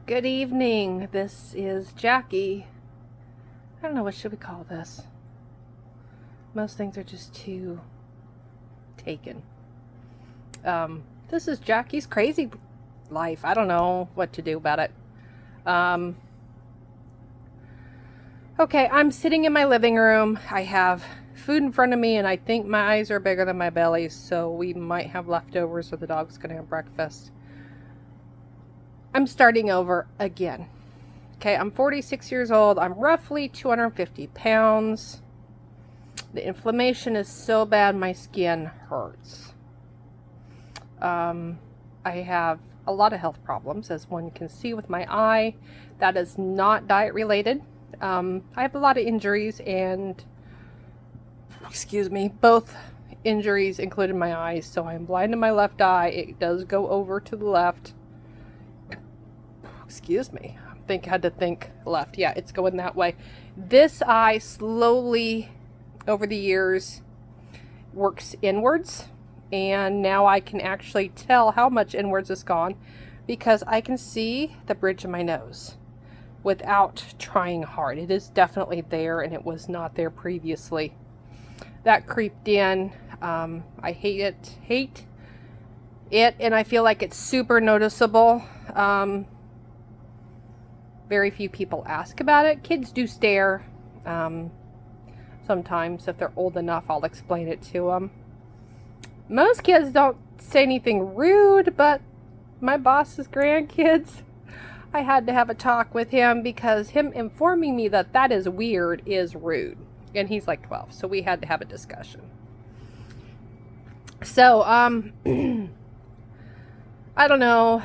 Good evening. This is Jackie. I don't know, what should we call this? Most things are just too taken. This is Jackie's crazy life. I don't know what to do about it. Okay, I'm sitting in my living room. I have food in front of me, and I think my eyes are bigger than my belly, so we might have leftovers, or the dog's gonna have breakfast. I'm starting over again. Okay, I'm 46 years old. I'm roughly 250 pounds. The inflammation is so bad my skin hurts. I have a lot of health problems, as one can see with my eye. That is not diet related. I have a lot of injuries, and both injuries included my eyes. So I'm blind in my left eye. It does go over to the left. I had to think left. Yeah, it's going that way. This eye slowly over the years works inwards, and now I can actually tell how much inwards it's gone because I can see the bridge of my nose without trying hard. It is definitely there, and it was not there previously. That creeped in. I hate it, and I feel like it's super noticeable. Very few people ask about it. Kids do stare. Sometimes, if they're old enough, I'll explain it to them. Most kids don't say anything rude, but my boss's grandkids, I had to have a talk with him because him informing me that that is weird is rude. And he's like 12, so we had to have a discussion. So, I don't know.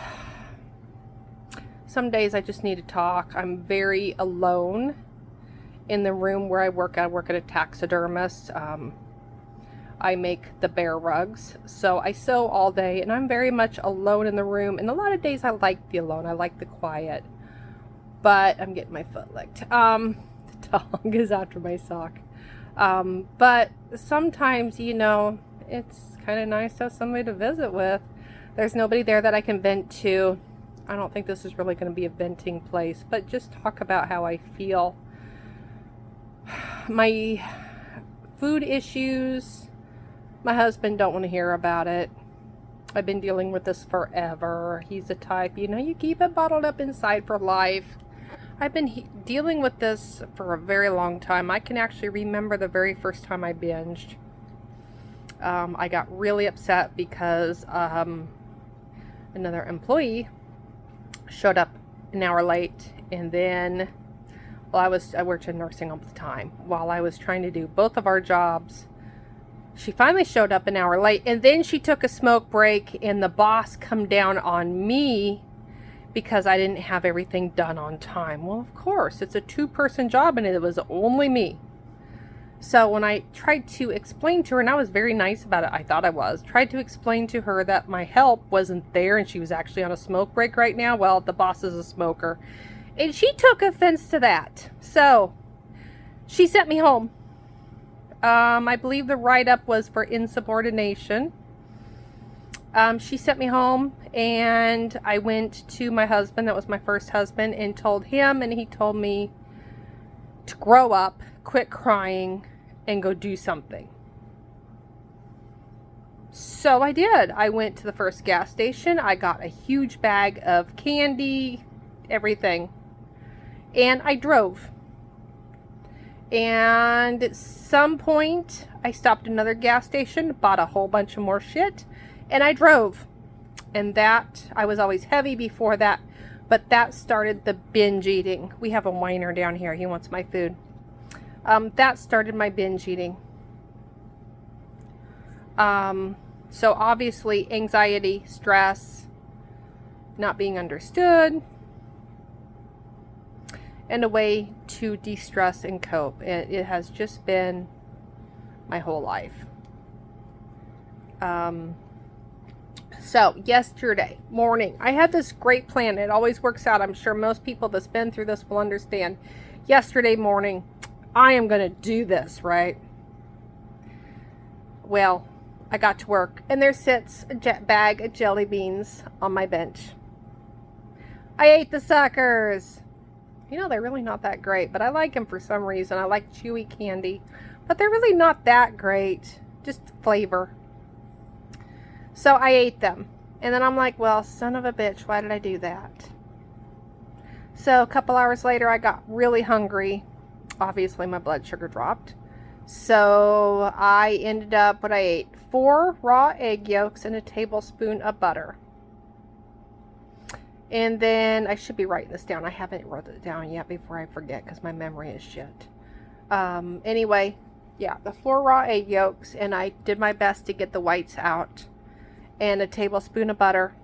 Some days I just need to talk. I'm very alone in the room where I work. I work at a taxidermist. I make the bear rugs. So I sew all day, and I'm very much alone in the room. And a lot of days I like the alone. I like the quiet. But I'm getting my foot licked. The dog is after my sock. But sometimes, it's kind of nice to have somebody to visit with. There's nobody there that I can vent to. I don't think this is really going to be a venting place, but just talk about how I feel. My food issues, my husband don't want to hear about it. I've been dealing with this forever. He's the type, you keep it bottled up inside for life. I've been dealing with this for a very long time. I can actually remember the very first time I binged. I got really upset because another employee showed up an hour late, and then I worked in nursing all the time. While I was trying to do both of our jobs, she finally showed up an hour late, and then she took a smoke break, and the boss come down on me because I didn't have everything done on time. Well, of course, it's a 2-person job, and it was only me. So when I tried to explain to her, and I was very nice about it, I thought I was, tried to explain to her that my help wasn't there and she was actually on a smoke break right now. Well, the boss is a smoker. And she took offense to that. So she sent me home. I believe the write-up was for insubordination. She sent me home, and I went to my husband, that was my first husband, and told him, and he told me to grow up, quit crying, and go do something. So I did. I went to the first gas station. I got a huge bag of candy, everything. And I drove. And at some point, I stopped at another gas station, bought a whole bunch of more shit, and I drove. And that, I was always heavy before that, but that started the binge eating. We have a whiner down here. He wants my food. That started my binge eating. So obviously anxiety, stress, not being understood, and a way to de-stress and cope. It has just been my whole life. So yesterday morning, I had this great plan. It always works out. I'm sure most people that's been through this will understand. Yesterday morning, I am going to do this, right? Well, I got to work, and there sits a bag of jelly beans on my bench. I ate the suckers. You know, they're really not that great, but I like them for some reason. I like chewy candy, but they're really not that great. Just flavor. So I ate them. And then I'm like, well, son of a bitch, why did I do that? So a couple hours later, I got really hungry. Obviously, my blood sugar dropped. So I ended up, what I ate, 4 raw egg yolks and a tablespoon of butter. And then, I should be writing this down. I haven't wrote it down yet before I forget because my memory is shit. Anyway, yeah, the 4 raw egg yolks, and I did my best to get the whites out. And a tablespoon of butter.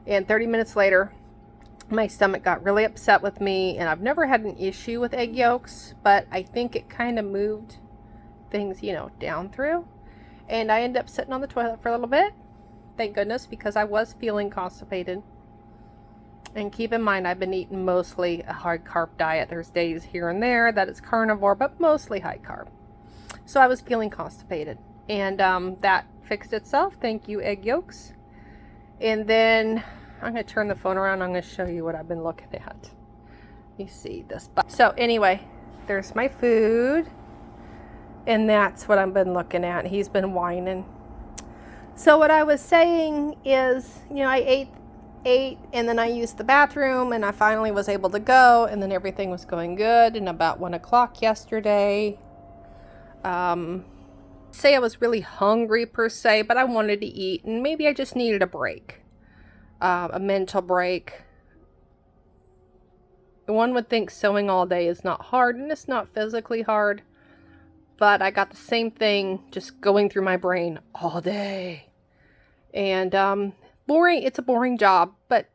And 30 minutes later, my stomach got really upset with me, and I've never had an issue with egg yolks, but I think it kind of moved things, you know, down through. And I ended up sitting on the toilet for a little bit. Thank goodness, because I was feeling constipated. And keep in mind, I've been eating mostly a high carb diet. There's days here and there that it's carnivore, but mostly high carb. So I was feeling constipated. And that fixed itself. Thank you, egg yolks. And then I'm going to turn the phone around. I'm going to show you what I've been looking at. You see this. So anyway, there's my food. And that's what I've been looking at. He's been whining. So what I was saying is, you know, I ate and then I used the bathroom and I finally was able to go, and then everything was going good. And about 1 o'clock yesterday, say I was really hungry per se, but I wanted to eat, and maybe I just needed a break. A mental break. One would think sewing all day is not hard, and it's not physically hard, but I got the same thing just going through my brain all day. And boring, it's a boring job, but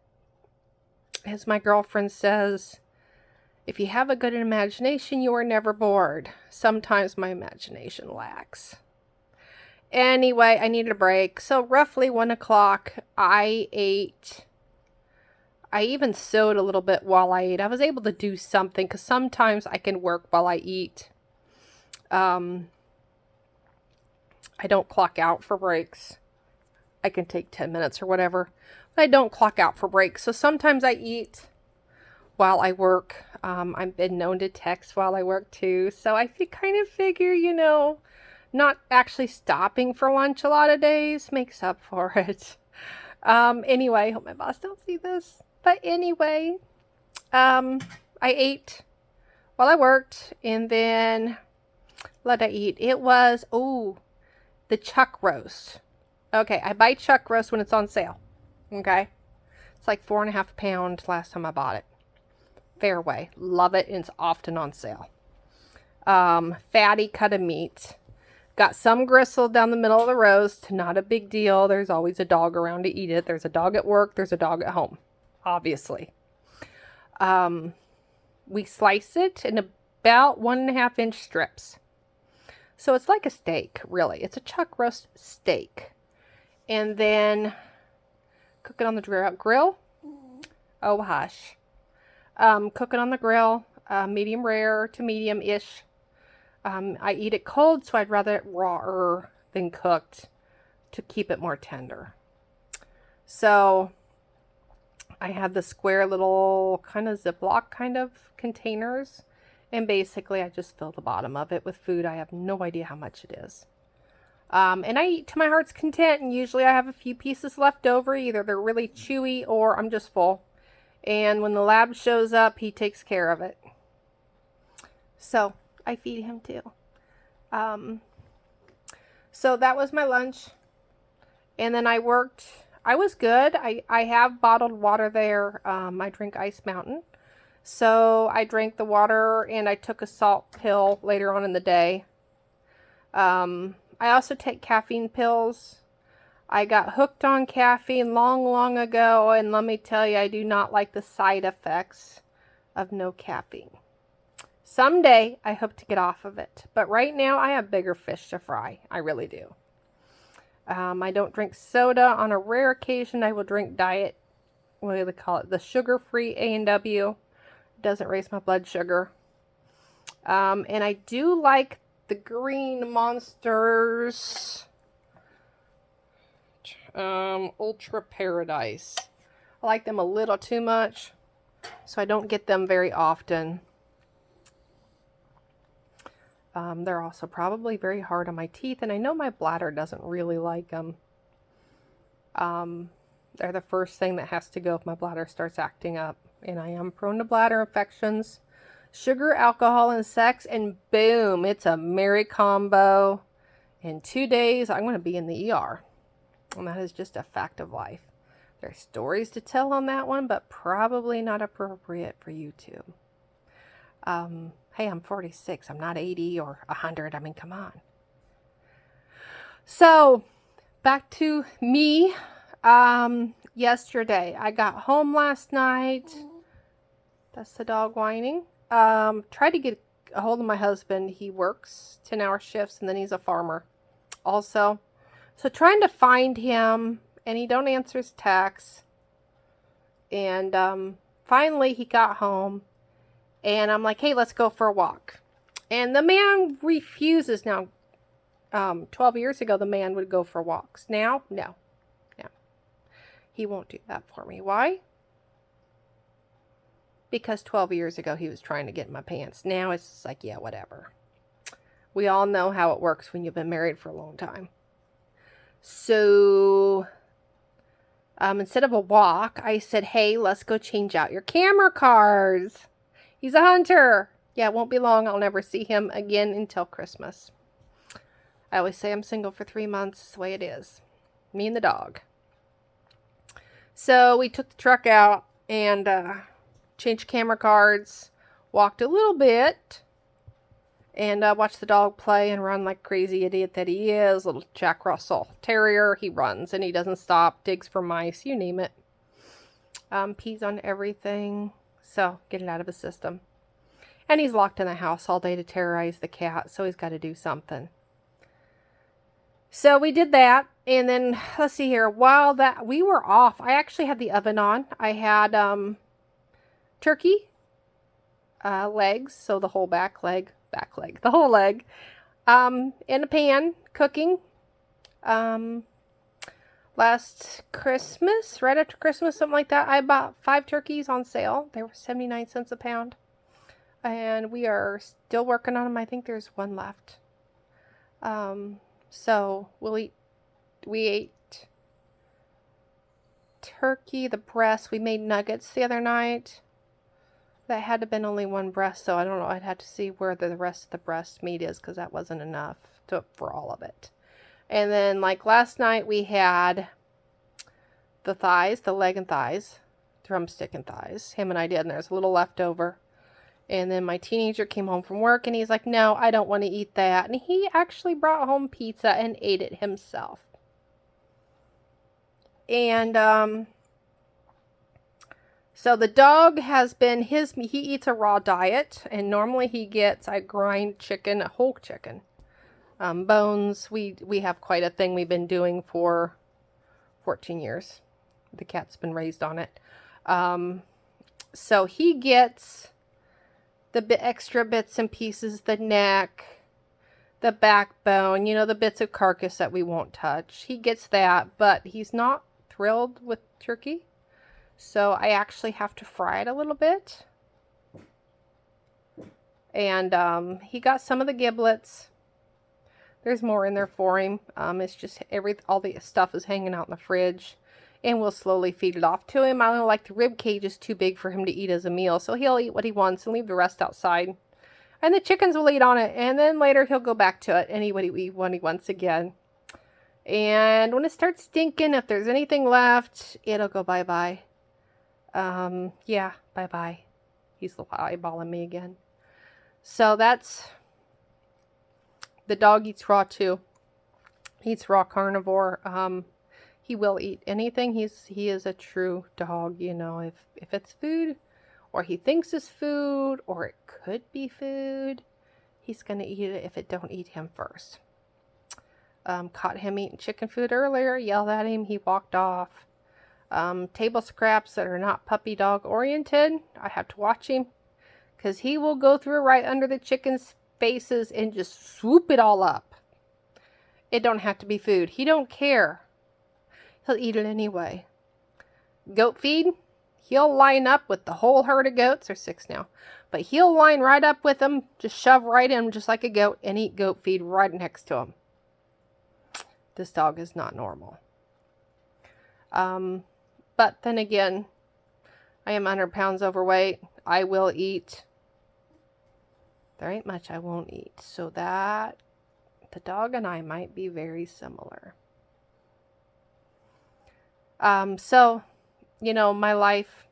as my girlfriend says, if you have a good imagination, you are never bored. Sometimes my imagination lacks. Anyway, I needed a break. So roughly 1 o'clock, I ate. I even sewed a little bit while I ate. I was able to do something because sometimes I can work while I eat. I don't clock out for breaks. I can take 10 minutes or whatever, but I don't clock out for breaks. So sometimes I eat while I work. I've been known to text while I work too. So I kind of figure, you know, not actually stopping for lunch a lot of days makes up for it. Anyway, I hope my boss don't see this. But anyway, I ate while I worked, and then what did I eat? It was, the chuck roast. Okay, I buy chuck roast when it's on sale. Okay? It's like 4.5 pounds last time I bought it. Fairway. Love it, and it's often on sale. Fatty cut of meat. Got some gristle down the middle of the roast. Not a big deal. There's always a dog around to eat it. There's a dog at work. There's a dog at home. Obviously. We slice it in about 1.5 inch strips. So it's like a steak, really. It's a chuck roast steak. And then cook it on the grill. Oh, hush. Cook it on the grill. Medium rare to medium-ish. I eat it cold, so I'd rather it rawer than cooked to keep it more tender. So I have the square little kind of Ziploc kind of containers, and basically I just fill the bottom of it with food. I have no idea how much it is. And I eat to my heart's content, and usually I have a few pieces left over. Either they're really chewy or I'm just full. And when the lab shows up, he takes care of it. So I feed him too. So that was my lunch. And then I worked. I was good. I have bottled water there. I drink Ice Mountain. So I drank the water, and I took a salt pill later on in the day. I also take caffeine pills. I got hooked on caffeine long ago, and let me tell you, I do not like the side effects of no caffeine. Someday, I hope to get off of it. But right now, I have bigger fish to fry. I really do. I don't drink soda. On a rare occasion, I will drink diet, what do they call it? The sugar-free A&W. Doesn't raise my blood sugar. And I do like the Green Monsters Ultra Paradise. I like them a little too much, so I don't get them very often. They're also probably very hard on my teeth, and I know my bladder doesn't really like them. They're the first thing that has to go if my bladder starts acting up, and I am prone to bladder infections. Sugar, alcohol, and sex, and boom, it's a merry combo. In 2 days, I'm going to be in the ER, and that is just a fact of life. There's stories to tell on that one, but probably not appropriate for YouTube. Hey, I'm 46. I'm not 80 or 100. I mean, come on. So, back to me. Yesterday, I got home last night. That's the dog whining. Tried to get a hold of my husband. He works 10-hour shifts, and then he's a farmer also. So, trying to find him, and he don't answer his texts. And finally, he got home. And I'm like, hey, let's go for a walk. And the man refuses now. 12 years ago, the man would go for walks. Now, no. He won't do that for me. Why? Because 12 years ago, he was trying to get in my pants. Now it's just like, yeah, whatever. We all know how it works when you've been married for a long time. So, instead of a walk, I said, hey, let's go change out your camera cards. He's a hunter. Yeah, it won't be long. I'll never see him again until Christmas. I always say I'm single for 3 months. It's the way it is. Me and the dog. So we took the truck out and changed camera cards. Walked a little bit. And watched the dog play and run like crazy idiot that he is. Little Jack Russell Terrier. He runs and he doesn't stop. Digs for mice. You name it. Pees on everything. So, get it out of his system. And he's locked in the house all day to terrorize the cat, so he's got to do something. So, we did that, and then, let's see here, while that we were off, I actually had the oven on. I had turkey legs, so the whole back leg, the whole leg, in a pan, cooking. Last Christmas, right after Christmas, something like that, I bought 5 turkeys on sale. They were 79 cents a pound. And we are still working on them. I think there's one left. So we ate turkey, the breast. We made nuggets the other night. That had to have been only one breast, so I don't know. I'd have to see where the rest of the breast meat is, because that wasn't enough for all of it. And then, like last night, we had the thighs, the leg and thighs, drumstick and thighs. Him and I did, and there's a little left over. And then my teenager came home from work, and he's like, no, I don't want to eat that. And he actually brought home pizza and ate it himself. And, so the dog has been he eats a raw diet, and normally he gets, I grind chicken, a whole chicken. Bones, we have quite a thing we've been doing for 14 years. The cat's been raised on it. So he gets the extra bits and pieces, the neck, the backbone, the bits of carcass that we won't touch. He gets that, but he's not thrilled with turkey. So I actually have to fry it a little bit. And he got some of the giblets. There's more in there for him. It's just all the stuff is hanging out in the fridge. And we'll slowly feed it off to him. I don't know, like the rib cage is too big for him to eat as a meal. So he'll eat what he wants and leave the rest outside. And the chickens will eat on it. And then later he'll go back to it and eat what he wants again. And when it starts stinking, if there's anything left, it'll go bye-bye. Yeah, bye-bye. He's eyeballing me again. So that's... The dog eats raw too. He eats raw carnivore. He will eat anything. He is a true dog, if it's food, or he thinks it's food, or it could be food, he's gonna eat it if it don't eat him first. Caught him eating chicken food earlier, yelled at him, he walked off. Table scraps that are not puppy dog oriented, I have to watch him, because he will go through right under the chicken's faces and just swoop it all up. It don't have to be food. He don't care. He'll eat it anyway. goat feed, he'll line up with the whole herd of goats. There's 6 now. But he'll line right up with them, just shove right in just like a goat, and eat goat feed right next to him. This dog is not normal. But then again, I am 100 pounds overweight. I will eat. There ain't much I won't eat. So that, the dog and I might be very similar. So, you know, my life,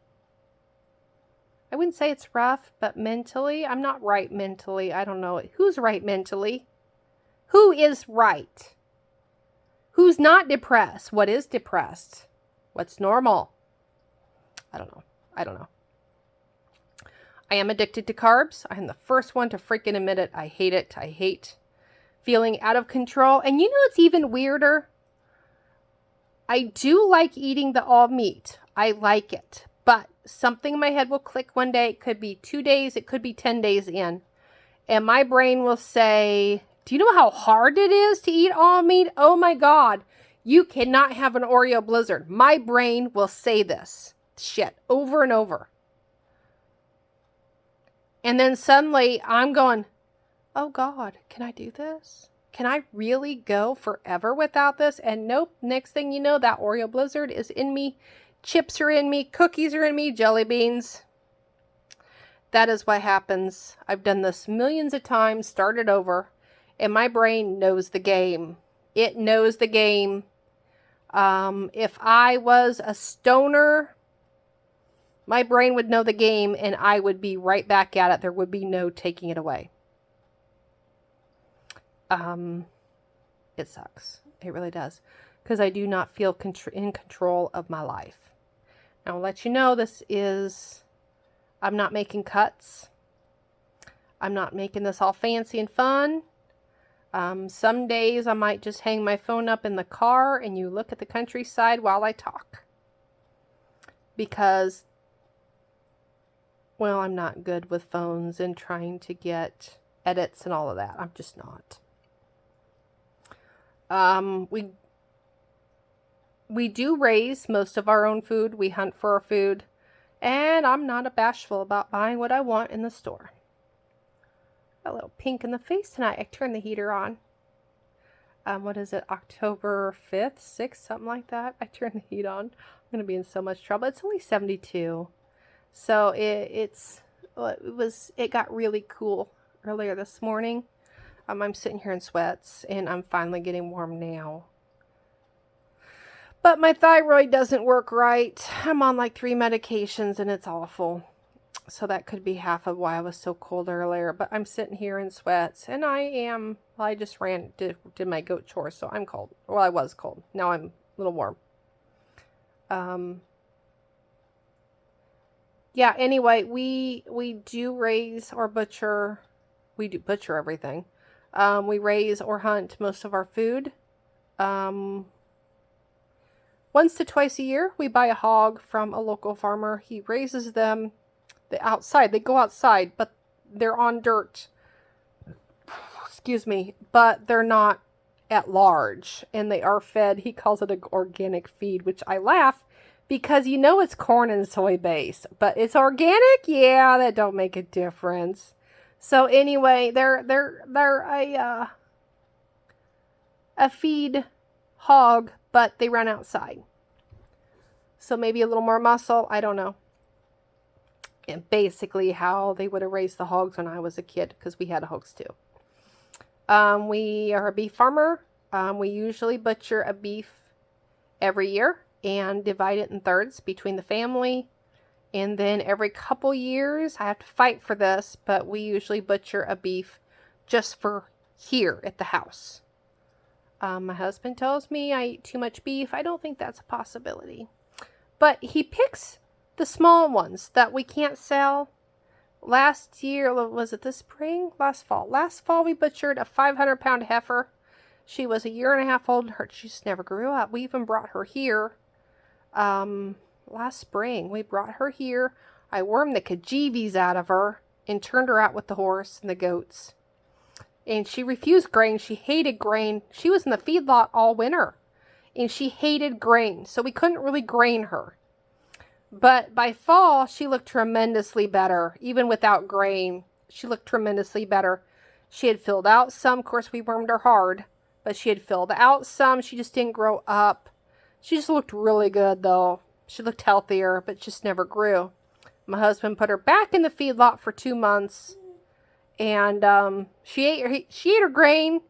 I wouldn't say it's rough, but mentally, I'm not right mentally. I don't know. Who's right mentally? Who is right? Who's not depressed? What is depressed? What's normal? I don't know. I am addicted to carbs. I am the first one to freaking admit it. I hate it. I hate feeling out of control. And you know what's even weirder? I do like eating the all meat. I like it. But something in my head will click one day. It could be 2 days. It could be 10 days in. And my brain will say, do you know how hard it is to eat all meat? Oh my God. You cannot have an Oreo Blizzard. My brain will say this shit over and over. And then suddenly I'm going, oh God, can I do this? Can I really go forever without this? And nope, next thing you know, that Oreo Blizzard is in me. Chips are in me. Cookies are in me. Jelly beans. That is what happens. I've done this millions of times, started over, and my brain knows the game. It knows the game. If I was a stoner, my brain would know the game and I would be right back at it. There would be no taking it away. It sucks. It really does. Because I do not feel in control of my life. Now, I'll let you know I'm not making cuts. I'm not making this all fancy and fun. Some days I might just hang my phone up in the car and you look at the countryside while I talk. Because, well, I'm not good with phones and trying to get edits and all of that. I'm just not. We do raise most of our own food. We hunt for our food. And I'm not bashful about buying what I want in the store. A little pink in the face tonight. I turned the heater on. What is it? October 5th, 6th, something like that. I turned the heat on. I'm going to be in so much trouble. It's only 72. So it got really cool earlier this morning. I'm sitting here in sweats and I'm finally getting warm now. But my thyroid doesn't work right. I'm on like 3 medications and it's awful. So that could be half of why I was so cold earlier. But I'm sitting here in sweats and I just did my goat chores, so I'm cold. Well, I was cold. Now I'm a little warm. Yeah, anyway, we do raise or butcher. We do butcher everything. We raise or hunt most of our food. Once to twice a year, we buy a hog from a local farmer. He raises them outside. They go outside, but they're on dirt. Excuse me. But they're not at large. And they are fed. He calls it an organic feed, which I laugh because you know it's corn and soy based. But it's organic? Yeah, that don't make a difference. So anyway, they're a feed hog, but they run outside. So maybe a little more muscle. I don't know. And basically how they would have raised the hogs when I was a kid, because we had hogs too. We are a beef farmer. We usually butcher a beef every year and divide it in thirds between the family. And then every couple years, I have to fight for this, but we usually butcher a beef just for here at the house. My husband tells me I eat too much beef. I don't think that's a possibility. But he picks the small ones that we can't sell. Last year, was it this spring? Last fall. Last fall, we butchered a 500-pound heifer. She was 1.5 years old. She just never grew up. We even brought her here. Last spring, we brought her here. I wormed the kajeebies out of her and turned her out with the horse and the goats. And she refused grain. She hated grain. She was in the feedlot all winter. And she hated grain. So we couldn't really grain her. But by fall, she looked tremendously better. Even without grain, she looked tremendously better. She had filled out some. Of course, we wormed her hard, but she had filled out some. She just didn't grow up. She just looked really good, though. She looked healthier, but just never grew. My husband put her back in the feedlot for 2 months, and she ate her grain.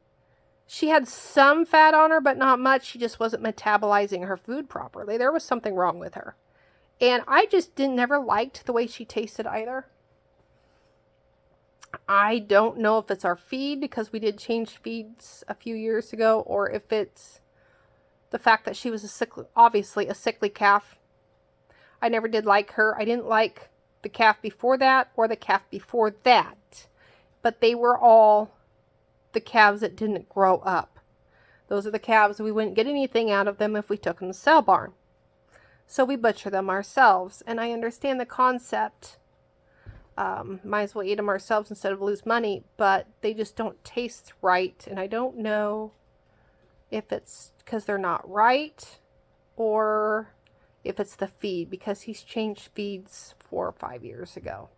She had some fat on her, but not much. She just wasn't metabolizing her food properly. There was something wrong with her. And I just never liked the way she tasted either. I don't know if it's our feed, because we did change feeds a few years ago, or if it's the fact that she was obviously a sickly calf. I never did like her. I didn't like the calf before that or the calf before that. But they were all the calves that didn't grow up. Those are the calves we wouldn't get anything out of them if we took them to sale barn. So we butcher them ourselves. And I understand the concept. Might as well eat them ourselves instead of lose money. But they just don't taste right. And I don't know if it's because they're not right, or if it's the feed, because he's changed feeds 4 or 5 years ago.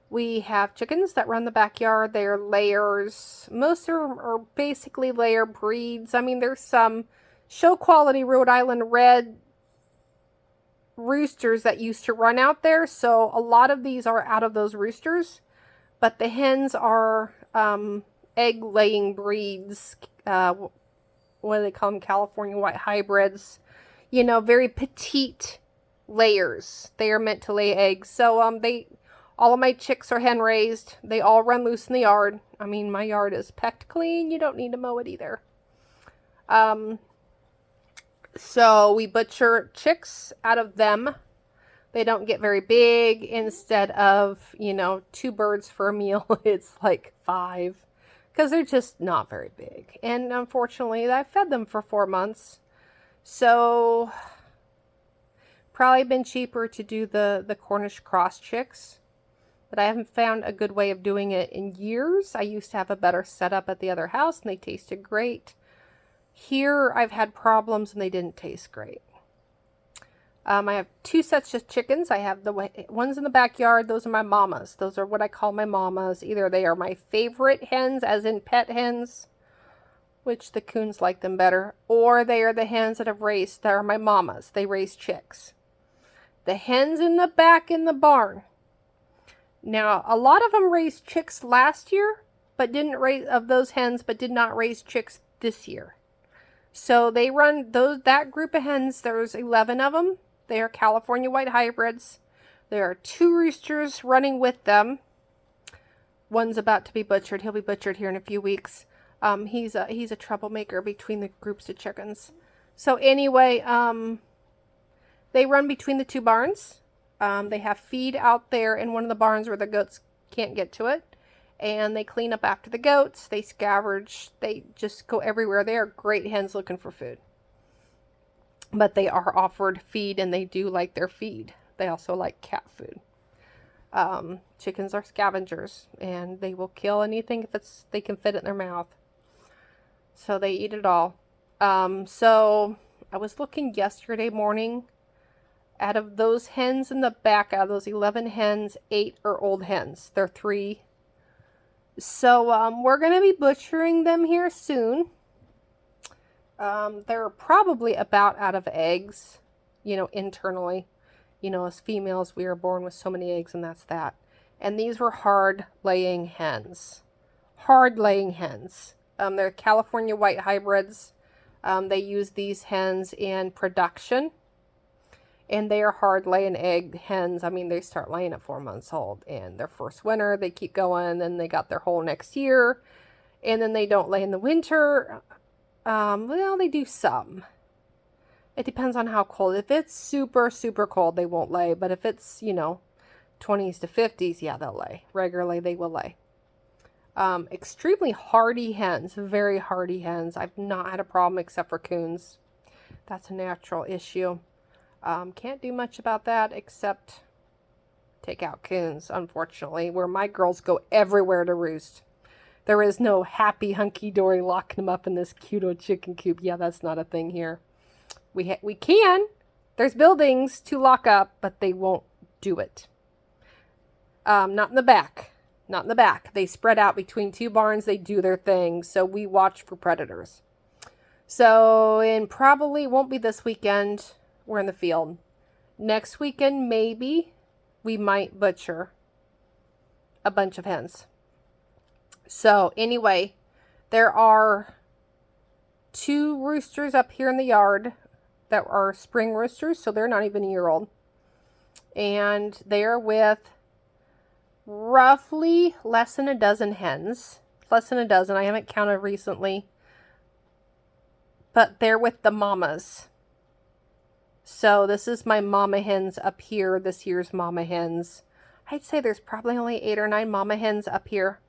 We have chickens that run the backyard. They are layers. Most of them are basically layer breeds. I mean, there's some show quality Rhode Island red roosters that used to run out there. So a lot of these are out of those roosters. But the hens are egg laying breeds. What do they call them? California white hybrids. You know, very petite layers. They are meant to lay eggs. So all of my chicks are hen raised. They all run loose in the yard. I mean, my yard is pecked clean. You don't need to mow it either. So we butcher chicks out of them. They don't get very big. Instead of, 2 birds for a meal, it's like 5. Because they're just not very big. And unfortunately, I fed them for 4 months. So probably been cheaper to do the Cornish cross chicks. But I haven't found a good way of doing it in years. I used to have a better setup at the other house, and they tasted great. Here, I've had problems, and they didn't taste great. I have 2 sets of chickens. I have the ones in the backyard. Those are my mamas. Those are what I call my mamas. Either they are my favorite hens, as in pet hens, which the coons like them better, or they are the hens that are my mamas. They raise chicks. The hens in the back in the barn. Now, a lot of them raised chicks last year, but did not raise chicks this year. So they run that group of hens. There's 11 of them. They are California white hybrids. There are 2 roosters running with them. One's about to be butchered. He'll be butchered here in a few weeks. He's a troublemaker between the groups of chickens. So anyway, they run between the 2 barns. They have feed out there in one of the barns where the goats can't get to it. And they clean up after the goats. They scavenge. They just go everywhere. They are great hens looking for food. But they are offered feed, and they do like their feed. They also like cat food. Chickens are scavengers, and they will kill anything if they can fit it in their mouth. So they eat it all. So I was looking yesterday morning. Out of those hens in the back, out of those 11 hens, 8 are old hens. They're 3. So we're going to be butchering them here soon. They're probably about out of eggs, internally. As females, we are born with so many eggs, and that's that. And these were hard-laying hens. Hard-laying hens. They're California white hybrids. They use these hens in production. And they are hard-laying egg hens. I mean, they start laying at 4 months old. And their first winter, they keep going. Then they got their whole next year. And then they don't lay in the winter. Well, they do some. It depends on how cold. If it's super, super cold, they won't lay. But if it's, 20s to 50s, yeah, they'll lay. Regularly, they will lay. Extremely hardy hens. Very hardy hens. I've not had a problem except for coons. That's a natural issue. Can't do much about that except take out coons, unfortunately, where my girls go everywhere to roost. There is no happy hunky-dory locking them up in this cute old chicken coop. Yeah, that's not a thing here. We can. There's buildings to lock up, but they won't do it. Not in the back. Not in the back. They spread out between two barns. They do their thing. So we watch for predators. So, and probably won't be this weekend. We're in the field. Next weekend, maybe we might butcher a bunch of hens. So anyway, there are 2 roosters up here in the yard that are spring roosters. So they're not even a year old. And they're with roughly less than a dozen hens. Less than a dozen. I haven't counted recently. But they're with the mamas. So this is my mama hens up here, this year's mama hens. I'd say there's probably only 8 or 9 mama hens up here.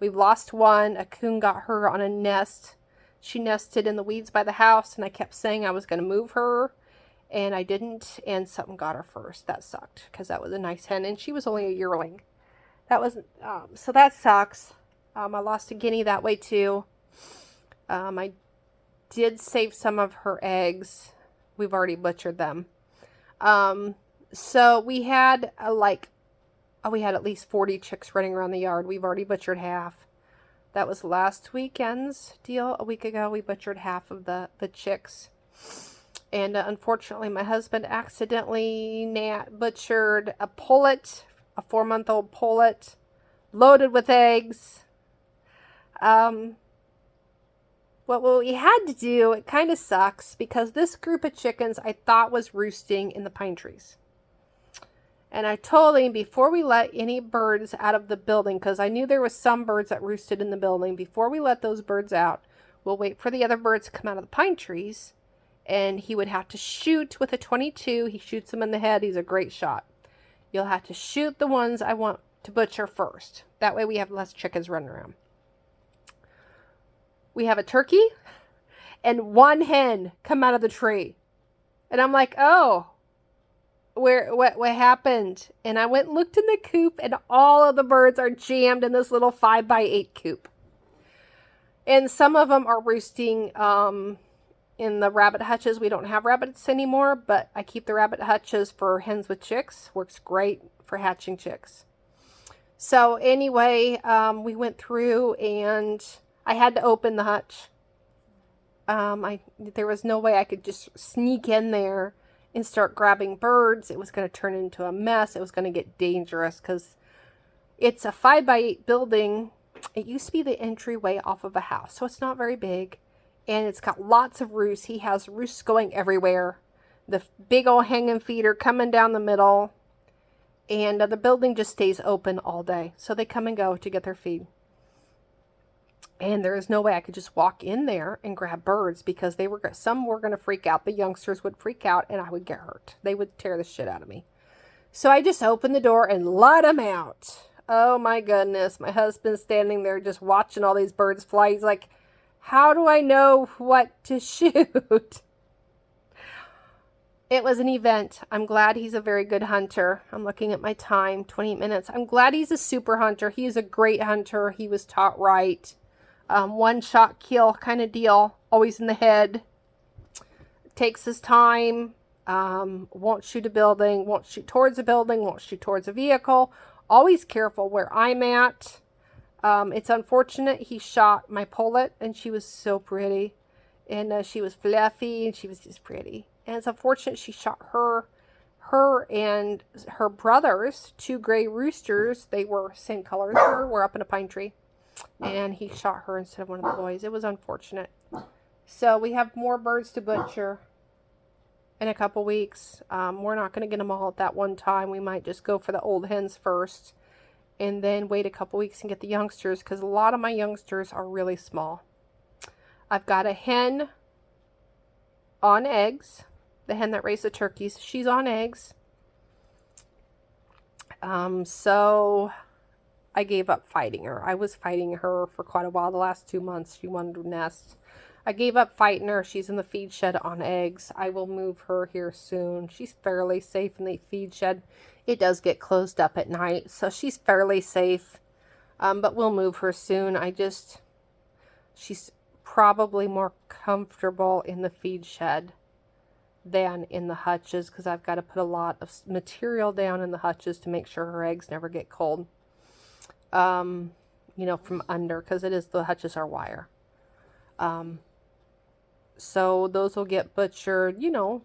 We've lost one. A coon got her on a nest. She nested in the weeds by the house, and I kept saying I was going to move her, and I didn't, and something got her first. That sucked, because that was a nice hen, and she was only a yearling. That was, so that sucks. I lost a guinea that way too. I did save some of her eggs. We've already butchered them. So we had we had at least 40 chicks running around the yard. We've already butchered half. That was last weekend's deal. A week ago, we butchered half of the chicks. And unfortunately, my husband accidentally butchered a pullet, a 4-month-old pullet, loaded with eggs. What we had to do, it kind of sucks, because this group of chickens I thought was roosting in the pine trees. And I told him, before we let any birds out of the building, because I knew there was some birds that roosted in the building, before we let those birds out, we'll wait for the other birds to come out of the pine trees, and he would have to shoot with a .22. He shoots them in the head. He's a great shot. You'll have to shoot the ones I want to butcher first. That way we have less chickens running around. We have a turkey and 1 hen come out of the tree. And I'm like, oh, what happened? And I went and looked in the coop, and all of the birds are jammed in this little 5x8 coop. And some of them are roosting in the rabbit hutches. We don't have rabbits anymore, but I keep the rabbit hutches for hens with chicks. Works great for hatching chicks. So anyway, we went through, and I had to open the hutch. There was no way I could just sneak in there and start grabbing birds. It was going to turn into a mess. It was going to get dangerous, because it's a 5x8 building. It used to be the entryway off of a house, so it's not very big. And it's got lots of roosts. He has roosts going everywhere. The big old hanging feeder coming down the middle. And the building just stays open all day. So they come and go to get their feed. And there is no way I could just walk in there and grab birds, because some were going to freak out. The youngsters would freak out, and I would get hurt. They would tear the shit out of me. So I just opened the door and let them out. Oh my goodness. My husband's standing there just watching all these birds fly. He's like, how do I know what to shoot? It was an event. I'm glad he's a very good hunter. I'm looking at my time, 28 minutes. I'm glad he's a super hunter. He is a great hunter. He was taught right. 1-shot kill kind of deal. Always in the head. Takes his time. Won't shoot a building. Won't shoot towards a building. Won't shoot towards a vehicle. Always careful where I'm at. It's unfortunate he shot my pullet, and she was so pretty. And she was fluffy, and she was just pretty. And it's unfortunate she shot her and her brothers, 2 gray roosters. They were same color as her. Were up in a pine tree. And he shot her instead of one of the boys. It was unfortunate. So we have more birds to butcher in a couple weeks. We're not going to get them all at that one time. We might just go for the old hens first, and then wait a couple weeks and get the youngsters, because a lot of my youngsters are really small. I've got a hen on eggs. The hen that raised the turkeys. She's on eggs. So I gave up fighting her. I was fighting her for quite a while. The last 2 months, she wanted to nest. I gave up fighting her. She's in the feed shed on eggs. I will move her here soon. She's fairly safe in the feed shed. It does get closed up at night, so she's fairly safe. But we'll move her soon. She's probably more comfortable in the feed shed. than in the hutches because I've got to put a lot of material down in the hutches to make sure her eggs never get cold. You know, from under, because the hutches are wire. So those will get butchered, you know,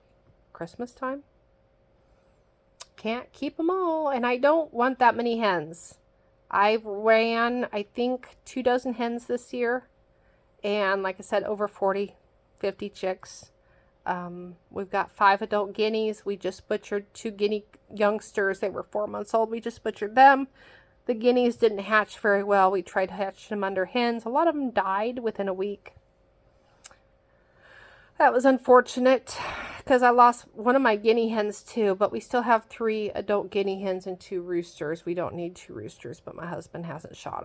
Christmas time. Can't keep them all, and I don't want that many hens. I ran, I think, 2 dozen hens this year, and like I said, over 40, 50 chicks. We've got 5 adult guineas. We just butchered 2 guinea youngsters. They were 4 months old. We just butchered them. The guineas didn't hatch very well. We tried to hatch them under hens. A lot of them died within a week. That was unfortunate because I lost one of my guinea hens too, but we still have 3 adult guinea hens and 2 roosters. We don't need 2 roosters, but my husband hasn't shot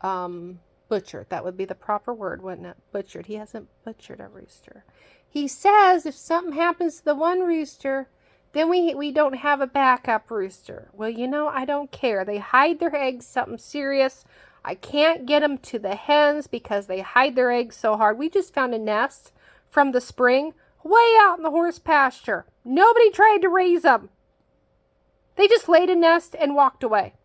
them. Butchered. That would be the proper word, wouldn't it? Butchered. He hasn't butchered a rooster. He says if something happens to the one rooster, then we don't have a backup rooster. Well, you know, I don't care. They hide their eggs, something serious. I can't get them to the hens because they hide their eggs so hard. We just found a nest from the spring way out in the horse pasture. Nobody tried to raise them. They just laid a nest and walked away.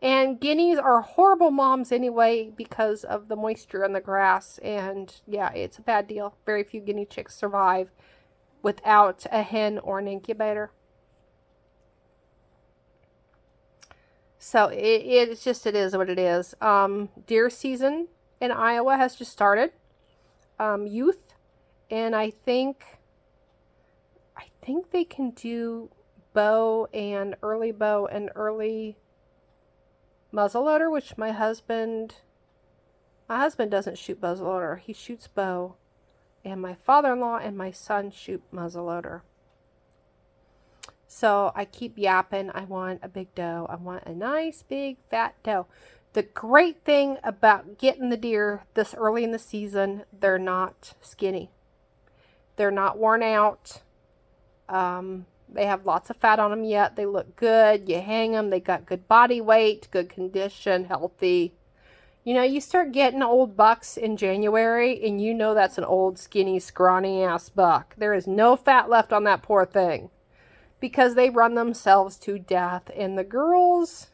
And guineas are horrible moms anyway because of the moisture in the grass. And yeah, it's a bad deal. Very few guinea chicks survive without a hen or an incubator. So it is what it is. Deer season in Iowa has just started. Youth, and I think they can do bow and early muzzleloader, which my husband doesn't shoot muzzleloader. He shoots bow, and my father-in-law and my son shoot muzzleloader. So I keep yapping. I want a big doe. I want a nice big fat doe. The great thing about getting the deer this early in the season, they're not skinny. They're not worn out. They have lots of fat on them yet. They look good. You hang them. They got good body weight, good condition, healthy. You know, you start getting old bucks in January, and you know that's an old, skinny, scrawny-ass buck. There is no fat left on that poor thing because they run themselves to death. And the girls,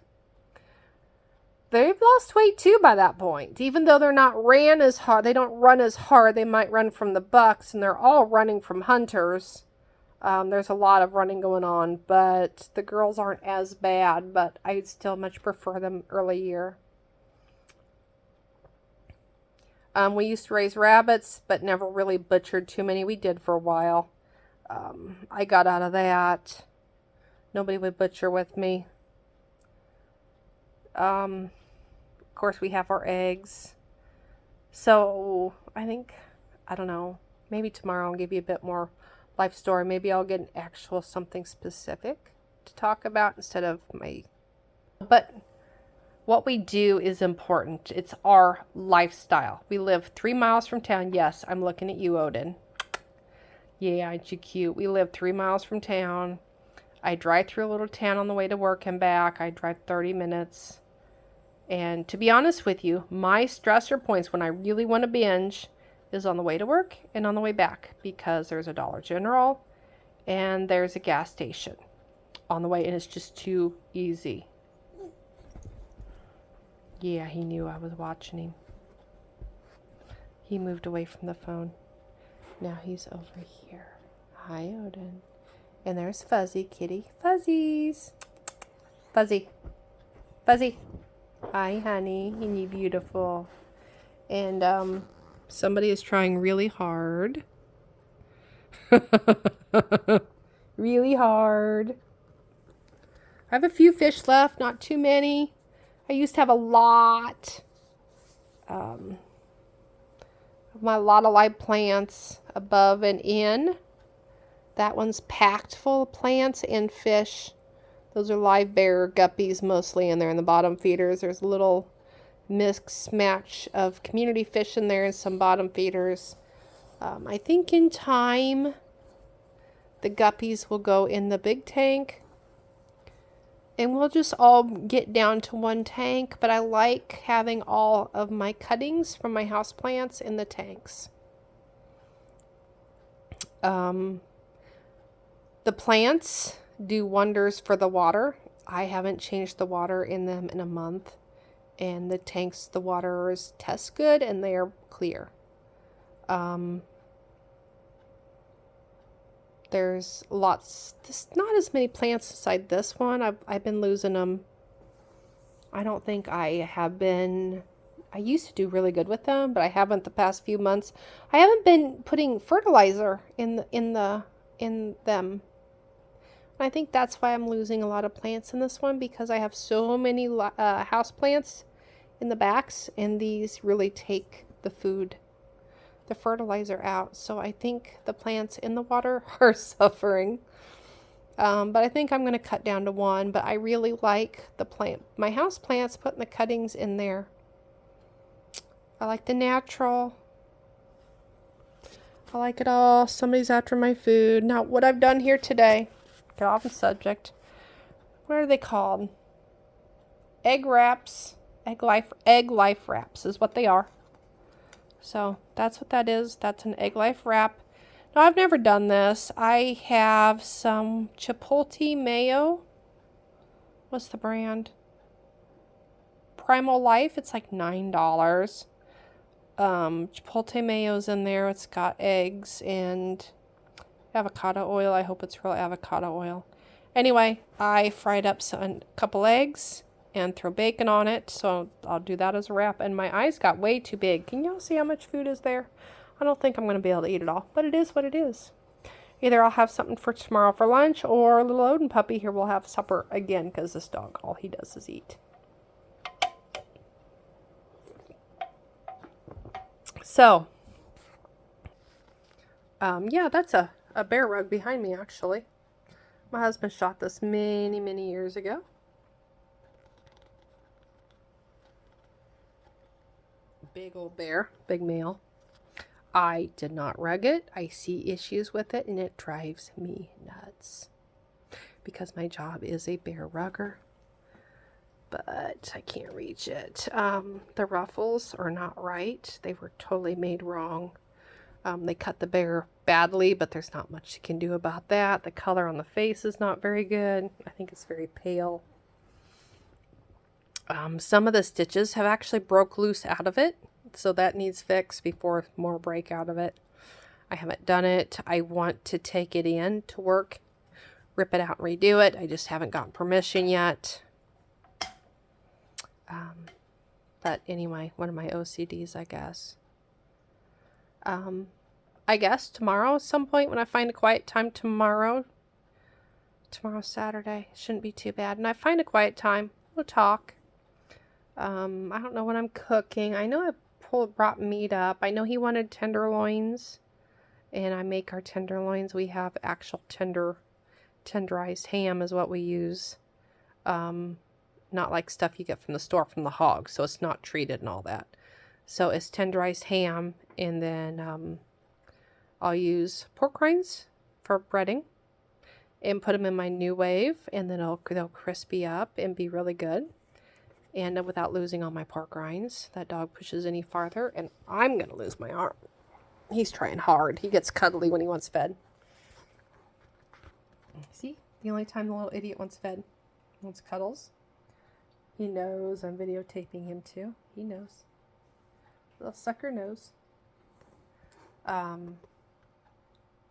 they've lost weight too by that point. Even though they're not ran as hard, they don't run as hard. They might run from the bucks, and they're all running from hunters. There's a lot of running going on, but the girls aren't as bad, but I'd still much prefer them early year. We used to raise rabbits, but never really butchered too many. We did for a while. I got out of that. Nobody would butcher with me. Of course, we have our eggs. So, I don't know, maybe tomorrow I'll give you a bit more life story. Maybe I'll get an actual something specific to talk about instead of but what we do is important. It's our lifestyle. We live 3 miles from town. Yes, I'm looking at you, Odin. Yeah, aren't you cute? We live 3 miles from town. I drive through a little town on the way to work and back. I drive 30 minutes. And to be honest with you, my stressor points when I really want to binge is on the way to work and on the way back, because there's a Dollar General and there's a gas station on the way, and it's just too easy. Yeah, he knew I was watching him. He moved away from the phone. Now he's over here. Hi, Odin. And there's Fuzzy, kitty. Fuzzies. Fuzzy. Fuzzy. Hi, honey. And you beautiful. And, somebody is trying really hard. Really hard. I have a few fish left, not too many. I used to have a lot. My lot of live plants above and in. That one's packed full of plants and fish. Those are live bear guppies mostly in there in the bottom feeders. There's a little mix match of community fish in there and some bottom feeders. I think in time the guppies will go in the big tank and we'll just all get down to one tank, but I like having all of my cuttings from my houseplants in the tanks. The plants do wonders for the water. I haven't changed the water in them in a month. And the tanks, the waters test good and they are clear. There's not as many plants inside this one. I've been losing them. I don't think I have been. I used to do really good with them, but I haven't the past few months. I haven't been putting fertilizer in them. I think that's why I'm losing a lot of plants in this one, because I have so many house plants in the backs, and these really take the fertilizer out. So I think the plants in the water are suffering. But I think I'm going to cut down to one. But I really like my house plants, putting the cuttings in there. I like the natural. I like it all. Somebody's after my food. Now, what I've done here today, get off the subject. What are they called? Egg wraps. Egg life wraps is what they are. So that's what that is. That's an egg life wrap. Now, I've never done this. I have some Chipotle mayo. What's the brand? Primal Life. It's like $9. Chipotle mayo's in there. It's got eggs and avocado oil. I hope it's real avocado oil. Anyway, I fried up a couple eggs and throw bacon on it. So I'll do that as a wrap. And my eyes got way too big. Can y'all see how much food is there? I don't think I'm going to be able to eat it all, but it is what it is. Either I'll have something for tomorrow for lunch, or little Odin puppy here will have supper again, because this dog, all he does is eat. So, yeah, that's a bear rug behind me, actually. My husband shot this many, many years ago. Big old bear, big male. I did not rug it. I see issues with it, and it drives me nuts. Because my job is a bear rugger. But I can't reach it. The ruffles are not right. They were totally made wrong. They cut the bear badly, but there's not much you can do about that. The color on the face is not very good. I think it's very pale. Some of the stitches have actually broke loose out of it. So that needs fixed before more break out of it. I haven't done it. I want to take it in to work, rip it out and redo it. I just haven't gotten permission yet. But anyway, one of my OCDs, I guess. I guess tomorrow at some point when I find a quiet time tomorrow's Saturday, shouldn't be too bad. And I find a quiet time, we'll talk. I don't know what I'm cooking. I know I brought meat up. I know he wanted tenderloins, and I make our tenderloins. We have actual tenderized ham is what we use. Not like stuff you get from the store from the hog, so it's not treated and all that. So it's tenderized ham, and then I'll use pork rinds for breading and put them in my New Wave, and then they'll crispy up and be really good. And without losing all my pork rinds. That dog pushes any farther, and I'm going to lose my arm. He's trying hard. He gets cuddly when he wants fed. See? The only time the little idiot wants fed. Wants cuddles. He knows I'm videotaping him too. He knows. Little sucker knows.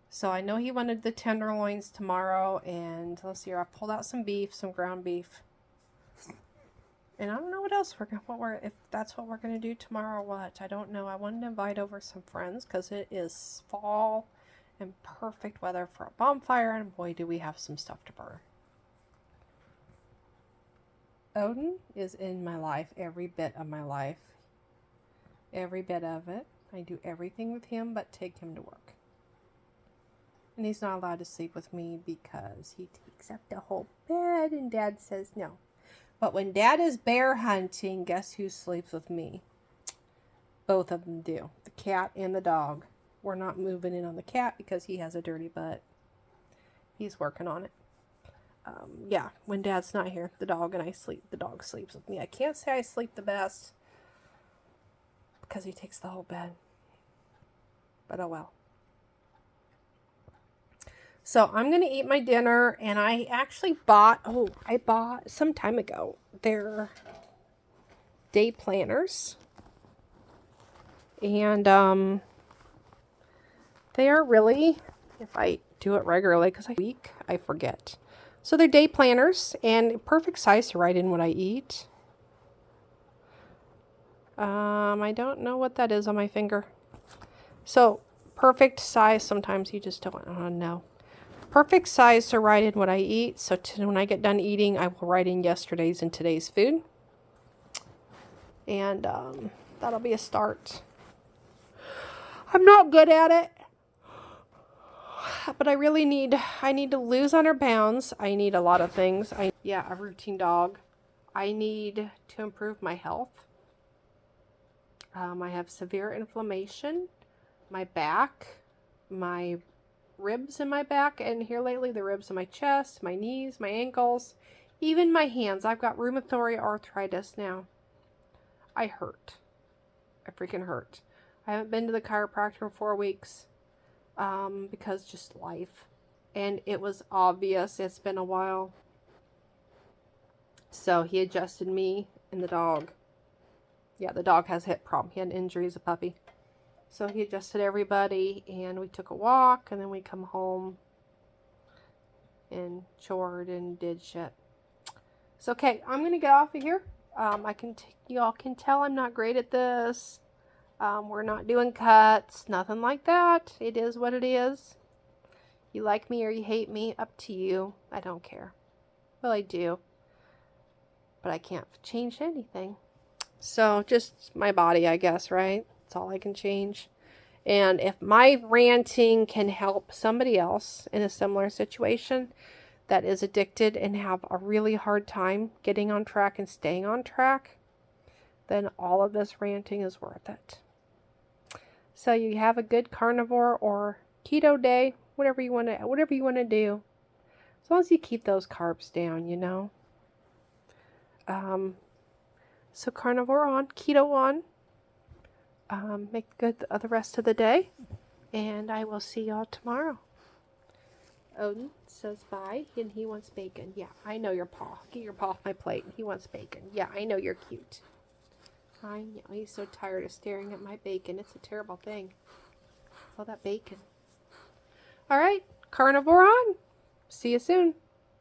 So I know he wanted the tenderloins tomorrow, and let's see here. I pulled out some beef, some ground beef. And I don't know what else if that's what we're going to do tomorrow or what. I don't know. I wanted to invite over some friends because it is fall and perfect weather for a bonfire. And boy, do we have some stuff to burn. Odin is in my life, every bit of my life. Every bit of it. I do everything with him but take him to work. And he's not allowed to sleep with me because he takes up the whole bed and Dad says no. But when Dad is bear hunting, guess who sleeps with me? Both of them do. The cat and the dog. We're not moving in on the cat because he has a dirty butt. He's working on it. Yeah, when Dad's not here, the dog and I sleep. The dog sleeps with me. I can't say I sleep the best because he takes the whole bed. But oh well. So I'm going to eat my dinner, and I actually bought, I bought some time ago their day planners. And they are really, if I do it regularly, because I forget. So they're day planners, and perfect size to write in what I eat. I don't know what that is on my finger. So perfect size, sometimes you just don't know. Perfect size to write in what I eat. So when I get done eating, I will write in yesterday's and today's food. And that'll be a start. I'm not good at it. But I need to lose 100 pounds. I need a lot of things. A routine dog. I need to improve my health. I have severe inflammation. My back, my ribs in my back, and here lately the ribs in my chest, my knees, my ankles, even my hands. I've got rheumatoid arthritis now. I hurt. I freaking hurt. I haven't been to the chiropractor in 4 weeks because just life. And it was obvious. It's been a while. So he adjusted me and the dog. Yeah, the dog has a hip problem. He had an injury as a puppy. So he adjusted everybody, and we took a walk, and then we come home and chored and did shit. So, okay, I'm going to get off of here. Y'all can tell I'm not great at this. We're not doing cuts, nothing like that. It is what it is. You like me or you hate me, up to you. I don't care. Well, I do. But I can't change anything. So, just my body, I guess, right? That's all I can change. And if my ranting can help somebody else in a similar situation that is addicted and have a really hard time getting on track and staying on track, then all of this ranting is worth it. So you have a good carnivore or keto day, whatever you want to do. As long as you keep those carbs down, you know. So carnivore on, keto on. Make good the rest of the day, and I will see y'all tomorrow. Odin says bye, and he wants bacon. Yeah, I know your paw. Get your paw off my plate. He wants bacon. Yeah, I know you're cute. I know. He's so tired of staring at my bacon. It's a terrible thing. All that bacon. All right, carnivore on. See you soon.